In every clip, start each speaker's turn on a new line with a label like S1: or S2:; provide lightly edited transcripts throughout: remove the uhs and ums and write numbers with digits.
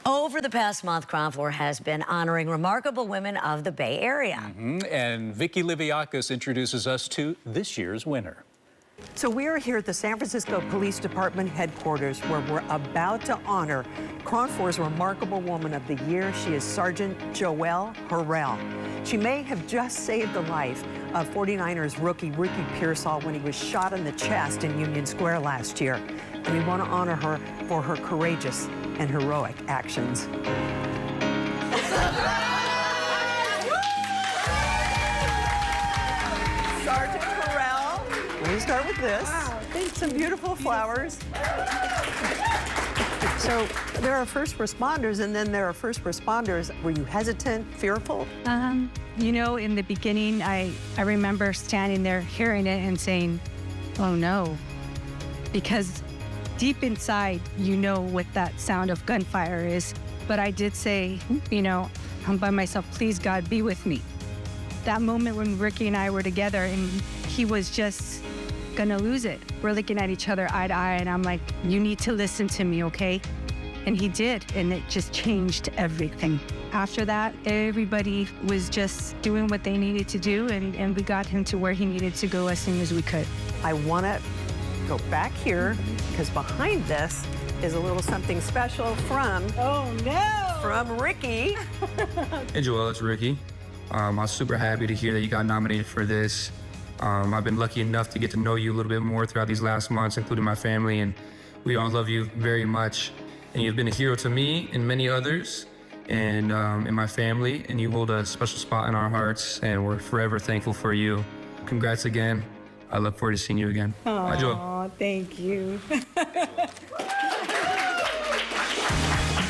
S1: Over the past month, KRON4 has been honoring remarkable women of the Bay Area.
S2: And Vicki Liviakis introduces us to this year's winner.
S3: So we are here at the San Francisco Police Department headquarters where we're about to honor KRON4's Remarkable Woman of the Year. She is Sergeant Joelle Harrell. She may have just saved the life of 49ers rookie Ricky Pearsall when he was shot in the chest in Union Square last year. And we want to honor her for her courageous and heroic actions. Sergeant Harrell, let me start with this. Wow, some beautiful flowers. So there are first responders, and then there are first responders. Were you hesitant, fearful?
S4: You know, in the beginning, I remember standing there hearing it and saying, oh no, because deep inside, you know what that sound of gunfire is. But I did say, you know, I'm by myself, please God, be with me. That moment when Ricky and I were together and he was just gonna lose it. We're looking at each other eye to eye and I'm like, you need to listen to me, okay? And he did, and it just changed everything. After that, everybody was just doing what they needed to do, and we got him to where he needed to go as soon as we could.
S3: I want to go back here, because behind this is a little something special from...
S4: Oh, no!
S3: From Ricky.
S5: Hey, Joelle, it's Ricky. I was super happy to hear that you got nominated for this. I've been lucky enough to get to know you a little bit more throughout these last months, including my family, and we all love you very much. And you've been a hero to me and many others, and in my family, and you hold a special spot in our hearts, and we're forever thankful for you. Congrats again. I look forward to seeing you again. Bye, Joelle.
S4: Oh, thank you.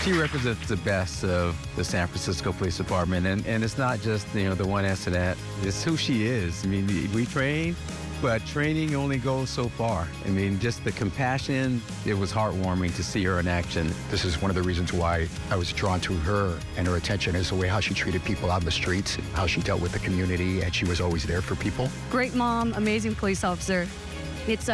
S6: She represents the best of the San Francisco Police Department, and it's not just, you know, the one incident. It's who she is. I mean, we train, but training only goes so far. I mean, just the compassion, it was heartwarming to see her in action.
S7: This is one of the reasons why I was drawn to her and her attention is the way how she treated people out in the streets, how she dealt with the community, and she was always there for people.
S8: Great mom, amazing police officer. It's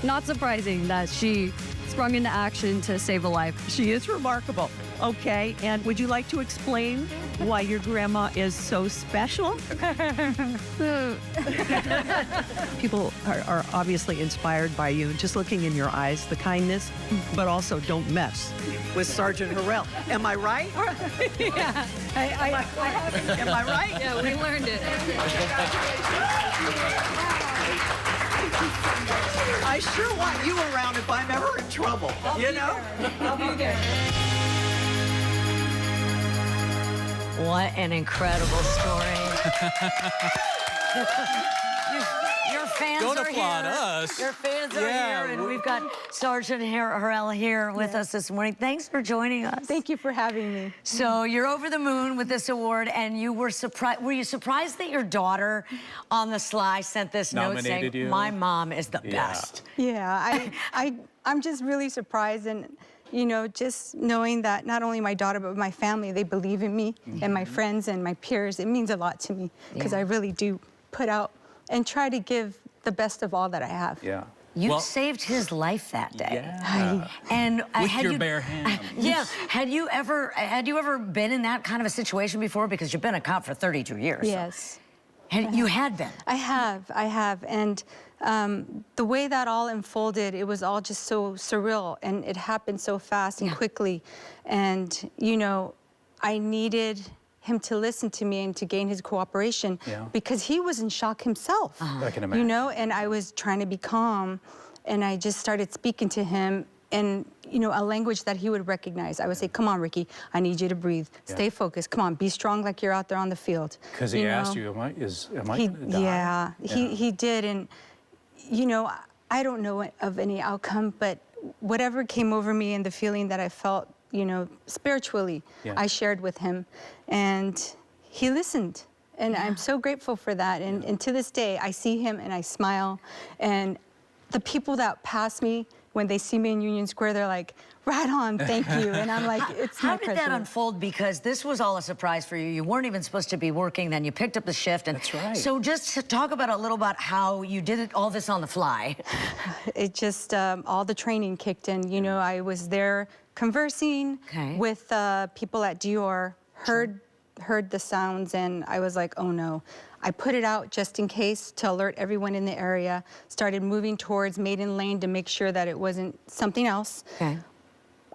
S8: not surprising that she sprung into action to save a life.
S9: She is remarkable. Okay, and would you like to explain why your grandma is so special? People are obviously inspired by you, just looking in your eyes, the kindness, but also don't mess with Sergeant Harrell. Am I right?
S8: Yeah,
S9: Am I right?
S8: Yeah, we learned it.
S9: I sure want you around if I'm ever in trouble, you know?
S8: I'll be there.
S1: What an incredible story. Your fans
S2: Don't
S1: are
S2: applaud
S1: here.
S2: us.
S1: Your fans are here, and we've got Sergeant Harrell here with us this morning. Thanks for joining us.
S4: Thank you for having me.
S1: So you're over the moon with this award, and you were surprised. Were you surprised that your daughter, on the sly, sent this note saying,
S2: you?
S1: "My mom is the best"?
S4: Yeah, I'm just really surprised, and you know, just knowing that not only my daughter, but my family, they believe in me, and my friends and my peers, it means a lot to me, because I really do put out and try to give the best of all that I have.
S2: Yeah.
S1: You saved his life that day.
S2: Yeah.
S1: And
S2: with your bare hands.
S1: Yeah. Had you ever been in that kind of a situation before? Because you've been a cop for 32 years.
S4: Yes.
S1: So. You had been.
S4: I have. And the way that all unfolded, it was all just so surreal, and it happened so fast and quickly. And, you know, I needed him to listen to me and to gain his cooperation because he was in shock himself.
S2: I can imagine.
S4: You know, and I was trying to be calm, and I just started speaking to him in, you know, a language that he would recognize. I would say, come on, Ricky, I need you to breathe. Stay focused. Come on, be strong like you're out there on the field.
S2: Because he asked you, am I going to die?
S4: Yeah, he did. And, you know, I don't know of any outcome, but whatever came over me and the feeling that I felt, you know, spiritually, I shared with him. And he listened. And I'm so grateful for that. And to this day, I see him and I smile. And the people that pass me, when they see me in Union Square, they're like, right on, thank you. And I'm like, it's my
S1: How did that unfold? Because this was all a surprise for you. You weren't even supposed to be working, then you picked up the shift. And
S2: that's right.
S1: So just to talk about a little about how you did all this on the fly.
S4: It just, all the training kicked in. You know, I was there conversing
S1: Okay.
S4: with people at Dior, heard the sounds, and I was like, oh no. I put it out just in case to alert everyone in the area, started moving towards Maiden Lane to make sure that it wasn't something else.
S1: Okay.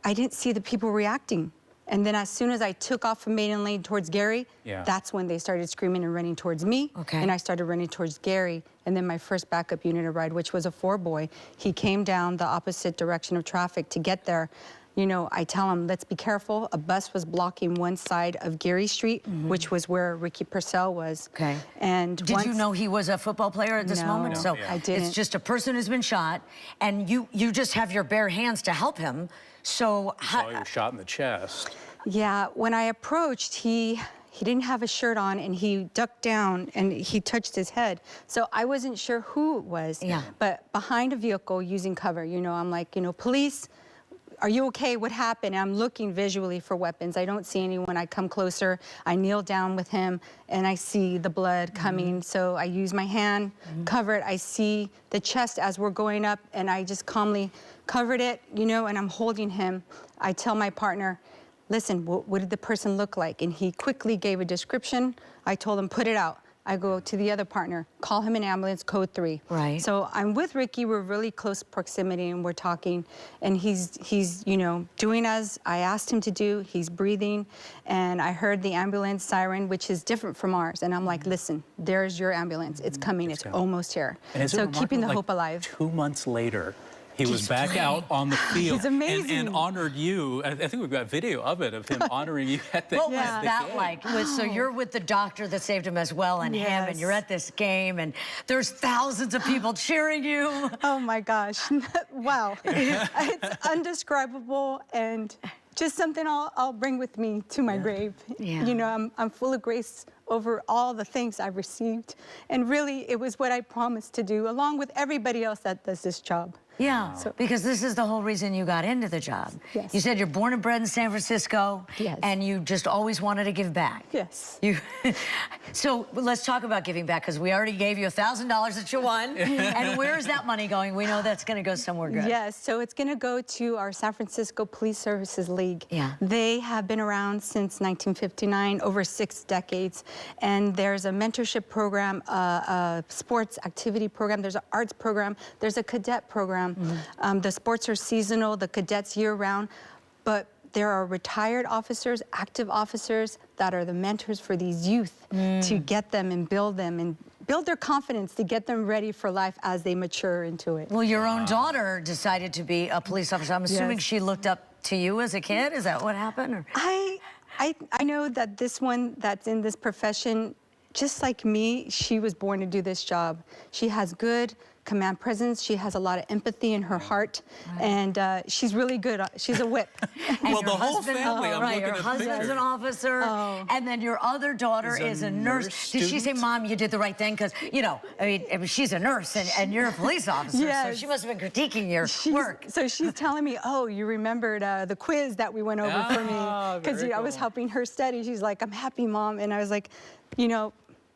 S4: I didn't see the people reacting. And then as soon as I took off from Maiden Lane towards Gary, that's when they started screaming and running towards me.
S1: Okay.
S4: And I started running towards Gary. And then my first backup unit arrived, which was a 4-boy. He came down the opposite direction of traffic to get there. You know, I tell him, let's be careful. A bus was blocking one side of Gary Street, which was where Ricky Purcell was.
S1: Okay.
S4: And
S1: did you know he was a football player at this moment?
S4: No,
S1: So
S4: I didn't.
S1: It's just a person who's been shot, and you just have your bare hands to help him. So
S2: Saw you were shot in the chest.
S4: Yeah, when I approached, he didn't have a shirt on, and he ducked down and he touched his head. So I wasn't sure who it was.
S1: Yeah.
S4: But behind a vehicle using cover, you know, I'm like, you know, police, are you okay? What happened? I'm looking visually for weapons. I don't see anyone. I come closer. I kneel down with him, and I see the blood coming. So I use my hand, cover it. I see the chest as we're going up, and I just calmly covered it, you know, and I'm holding him. I tell my partner, listen, what did the person look like? And he quickly gave a description. I told him, put it out. I go to the other partner, call him an ambulance, code 3.
S1: Right.
S4: So I'm with Ricky, we're really close proximity, and we're talking, and he's you know, doing as I asked him to do. He's breathing, and I heard the ambulance siren, which is different from ours, and I'm like, listen, there's your ambulance. It's coming, it's almost here.
S2: And
S4: so keeping the
S2: like
S4: hope alive.
S2: 2 months later, he was back out on the field.
S4: He's amazing.
S2: And honored you. I think we've got video of it, of him honoring you at the
S1: What was
S2: at the
S1: that
S2: game.
S1: like? So you're with the doctor that saved him as well, and him, and you're at this game, and there's thousands of people cheering you.
S4: Oh my gosh, wow. It's undescribable, and just something I'll bring with me to my grave.
S1: Yeah.
S4: You know, I'm full of grace over all the things I've received, and really it was what I promised to do, along with everybody else that does this job.
S1: Yeah, because this is the whole reason you got into the job.
S4: Yes.
S1: You said you're born and bred in San Francisco,
S4: Yes.
S1: and you just always wanted to give back.
S4: Yes.
S1: So let's talk about giving back, because we already gave you $1,000 that you won. And where is that money going? We know that's going to go somewhere good.
S4: Yes, so it's going to go to our San Francisco Police Services League.
S1: Yeah.
S4: They have been around since 1959, over 6 decades. And there's a mentorship program, a sports activity program, there's an arts program, there's a cadet program. The sports are seasonal, the cadets year-round, but there are retired officers, active officers that are the mentors for these youth to get them and build their confidence, to get them ready for life as they mature into it.
S1: Well, your own daughter decided to be a police officer. I'm assuming she looked up to you as a kid. Is that what happened? Or?
S4: I know that this one that's in this profession, just like me, she was born to do this job. She has good command presence. She has a lot of empathy in her heart, and she's really good. She's a whip.
S2: Well, the whole family, I'm looking
S1: your
S2: at
S1: husband's
S2: pictures.
S1: an officer, and then your other daughter is a nurse. Did she say, Mom, you did the right thing? Because, you know, I mean, she's a nurse, and you're a police officer, so she must have been critiquing your work.
S4: So she's telling me, oh, you remembered the quiz that we went over for me, because I was helping her study. She's like, I'm happy, Mom. And I was like, you know,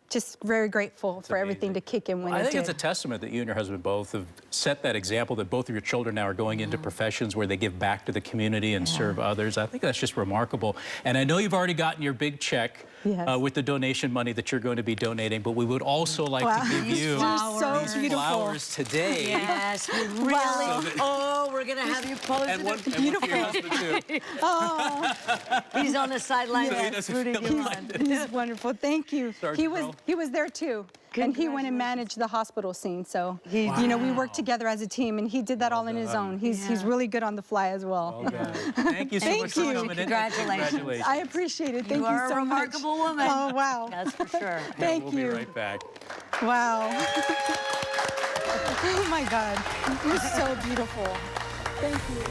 S4: just very grateful for everything to kick in when
S2: I
S4: it
S2: think
S4: did.
S2: it's a testament that you and your husband both have set that example, that both of your children now are going into professions where they give back to the community and serve others. I think that's just remarkable. And I know you've already gotten your big check with the donation money that you're going to be donating, but we would also like to give you these flowers today.
S1: Yes, really. We're going to have you pose
S2: And one for your husband, too.
S1: He's on the sideline rooting you on.
S4: He's wonderful. Thank you. He was there too. And he went and managed the hospital scene. So, you know, we worked together as a team, and he did that all on his own. He's really good on the fly as well.
S2: Thank you so much for coming in.
S1: Congratulations.
S4: I appreciate it. Thank you so much.
S1: You are a remarkable woman.
S4: Oh, wow.
S1: That's for sure.
S4: Thank you.
S2: We'll be right back.
S4: Wow. Oh, my God. You're so beautiful. Thank you.